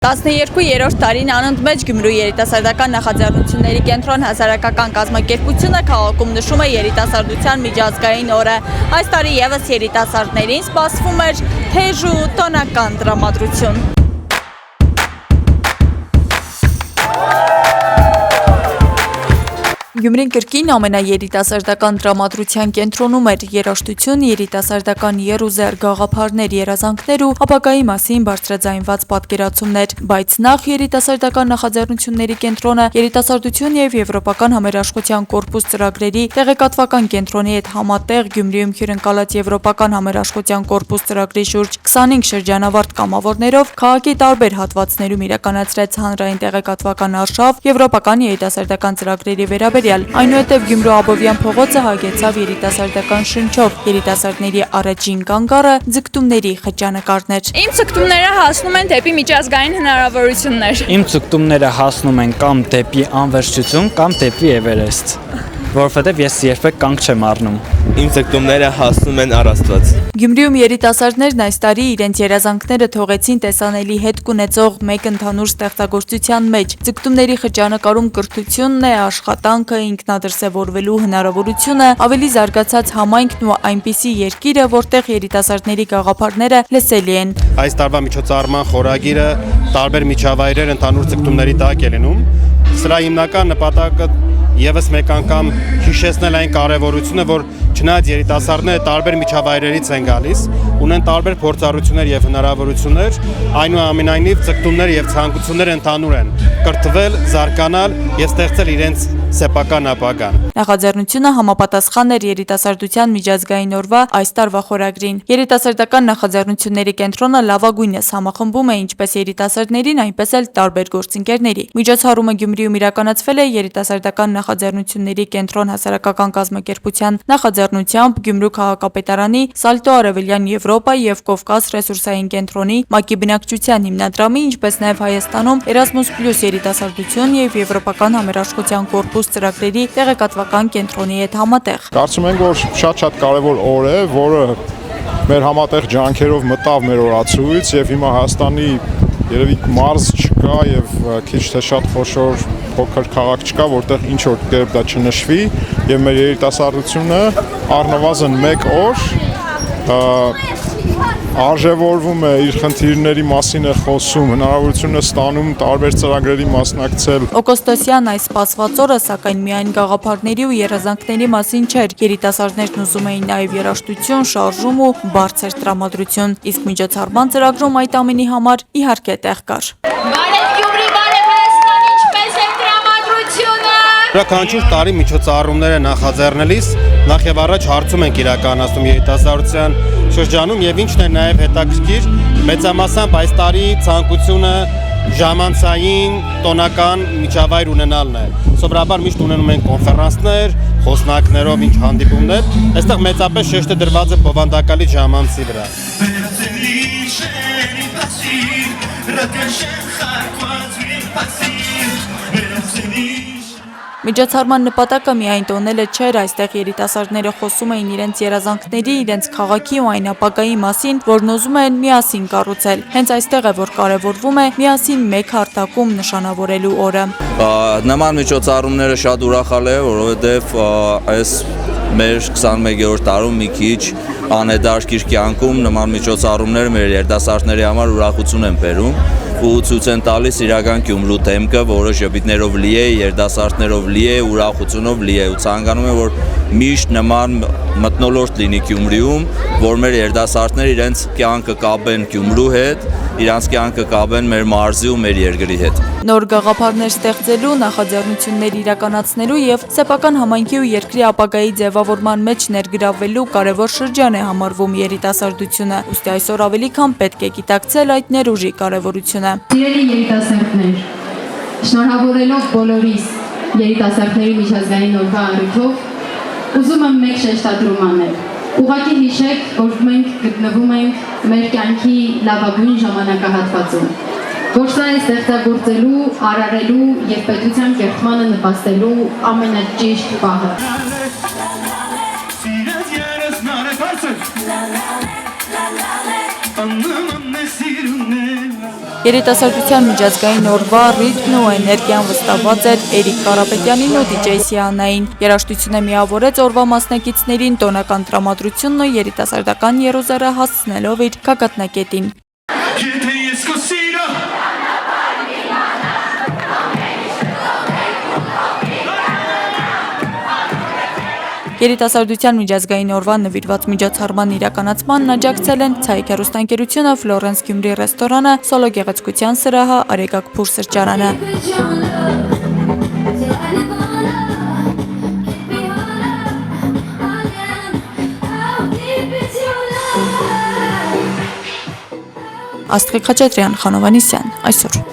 12-րդ տարին անընդմեջ Գյումրու երիտասարդական նախաձեռնությունների կենտրոն հասարակական կազմակերպությունը քաղաքում նշում է երիտասարդության միջազգային օրը։ Այս տարի ևս երիտասարդներին սպասվում էր թեժ ու տոնական տրամադրություն։ Գյումրին կրկին ամենաերիտասարդական տրամադրության կենտրոնում էր երաժշտություն, երիտասարդական եռուզեռ գաղափարներ, երազանքներ ու ապագայի մասին բարձրաձայնված պատկերացումներ, բայց նախ երիտասարդական նախաձեռնությունների կենտրոնը երիտասարդություն և եվրոպական համերաշխության կորպուս ծրագրերի տեղեկատվական կենտրոնի հետ համատեղ Գյումրիում հյուրընկալած եվրոպական համերաշխության կորպուս ծրագրի շուրջ 25 շրջանավարտ կամավորներով քաղաքի տարբեր հատվածներում իրականացրեց հանրային տեղեկատվական արշավ եվրոպական երիտասարդական ծրագրերի վերաբերյալ Այնուհետև Գյումրու Աբովյան փողոցը հագեցավ երիտասարդական շնչով, երիտասարդների առաջին կանգառը ձգտումների խճանկարներ։ Իմ ձգտումները հասնում են դեպի միջազգային հնարավորություններ։ Իմ ձգտումները հասնում են կամ դեպի անվերջություն, կամ դեպի Էվերեստ, որովհետև ես երբեք կանգ չեմ առնում։ Իմ ձգտումները հասնում են առ Աստված։ Գյումրիում երիտասարդներն այս տարի իրենց երազանքները թողեցին տեսանելի հետք ունեցող մեկ ընդհանուր ստեղծագործության մեջ։ Ձգտումների խճանկարում կրթությունն է, աշխատանքը, ինքնադրսևորվելու հնարավորությունը, ավելի զարգացած համայնքն ու այնպիսի երկիրը, որտեղ երիտասարդների գաղափարները լսելի են։ Այս տարվա միջոցառման խորագիրը տարբեր միջավայրեր ընդհանուր ձգտումների տակ է լինում։ Սրա հիմնական նպատակը ևս մեկ անգամ հիշեցնել այն կարևորությունը, որ չնայած երիտասարդները տարբեր միջավայրերից են գալիս, ունեն տարբեր փորձառություններ եւ հնարավորություններ, այնուամենայնիվ ձգտումները եւ ցանկությունները ընդհանուր են՝ կրթվել, զարգանալ եւ ստեղծել իրենց սեփական ապագան։ Նախաձեռնությունը համապատասխան էր երիտասարդության միջազգային օրվա այս տարվա խորագրին։ Երիտասարդական նախաձեռնությունների կենտրոնը լավագույնս համախմբում է ինչպես երիտասարդներին, այնպես էլ տարբեր գործընկերների։ Միջոցառումը Գյումրիում իրականացվել է երիտասարդական նախաձեռնությունների կենտրոն հասարակական կազմակերպության նախաձեռնությամբ Գյումրու քաղաքապետարանի Սալտո Արևելյան Եվրոպա եւ Կովկաս ռեսուրսային կենտրոնի ՄԱԿ-ի բնակչության հիմնադրամի, ինչպես նաեւ Հայաստանում Erasmus+ երիտասարդություն եւ եվրոպական համերաշխության կորպուս ծրագրերի տեղեկատվական կենտրոնի հետ համատեղ։ Կարծում ենք, որ շատ կարևոր օր է, որը մեր համատեղ ջանքերով մտավ մեր օրացույց եւ հիմա Հայաստանի երևի մարզ չկա եւ քիչ թե շատ խոշոր փոքր քաղաք չկա, որտեղ ինչ որ կերպ դա չնշվի եւ մեր երիտասարդությունը առնվազն 1 օր արժևորվում է, իր խնդիրների մասին է խոսում, հնարավորություն է ստանում տարբեր ծրագրերի մասնակցել։ Օգոստոսյան այս սպասված օրը, սակայն միայն գաղափարների ու երազանքների մասին չէր, երիտասարդներն ուզում էին նաև երաժշտություն, շարժում ու բարձր տրամադրություն, իսկ միջոցառման ծրագրում այդ ամենի համար իհարկե տեղ կար։ Բարև Գյումրի, բարև Հայաստան, ինչպես է տրամադրությունը։ Յուրաքանչյուր տարի միջոցառումները նախաձեռնելիս նախ եւ առաջ հարցում ենք իրականացնում երիտասարդության շրջանում եւ ինչն է նաեւ հետաքրքիր մեծամասամբ այս տարի ցանկությունը ժամանցային տոնական միջավայր ունենալն է։ Սովորաբար միշտ ունենում են կոնֆերանսներ, խոսնակներով ինչ հանդիպումներ, այստեղ մեծապես շեշտը դրված է բովանդակալի ժամանցի վրա։ Միջոցառման նպատակը միայն տոնելը չէր, այստեղ երիտասարդները խոսում էին իրենց երազանքների, իրենց քաղաքի ու այն ապագայի մասին, որն ուզում են միասին կառուցել։ Հենց այստեղ է, որ կարևորվում է միասին մեկ հարթակում նշանավորելու օրը։ Նման միջոցառումները շատ ուրախալ է, որովհետև այս մեր 21-րդ տարում մի քիչ անհետաքրքիր կյանքում նման միջոցառումներ մեր երիտասարդների համար ուրախություն են բերում ու ցույց են տալիս իրական Գյումրու դեմքը, որը ժպիտներով լի է, երիտասարդներով լի է, ուրախությունով լի է ու ցանկանում եմ, որ միշտ նման մթնոլորտ լինի Գյումրիում, որ մեր երիտասարդները իրենց կյանքը կապեն Գյումրու հետ, իրանց կյանքը կապեն մեր մարզի ու մեր երկրի հետ։ Նոր գաղափարներ ստեղծելու, նախաձեռնություններ իրականացնելու եւ սեփական համայնքի ու երկրի ապագայի ձևավորման մեջ ներգրավվելու կարևոր շրջան է համարվում երիտասարդությունը։ Ուստի այսօր ավելի քան պետք է գիտակցել այդ ներուժի կարևորությունը։ Սիրելի երիտասարդներ, շնորհավորելով բոլորիս երիտասարդների միջազգային օրվա առիթով, ուզում եմ մեկ շեշտադրում անել։ Ուղղակի հիշեք, որ մենք գտնվում ենք մեր կյանքի լավագույն ժամանակահատվածում, որ սա է ստեղծագործելու, արարելու եւ պետության կերտմանը նպաստելու ամենաճիշտ պահը։ Anlamam ne sirune Երիտասարդության միջազգային օրվա ռիթմն ու էներգիան վստահված էր Էրիկ Կարապետյանին ու DJ Սիանային։ Երաժշտությունը միավորեց օրվա մասնակիցներին տոնական տրամադրությունն ու երիտասարդական եռուզեռը հասցնելով իր գագաթնակետին։ Երիտասարդության միջազգային օրվան նվիրված միջոցառման իրականացմանն աջակցել են Ցայք հեռուստաընկերությունը, Ֆլորենս Գյումրի ռեստորանը, Սոլո գեղեցկության սրահը, Արեգակ Փուր սրճարանը։ Աստղիկ Խաչատրյան, Խանովանիսյան, այսօր։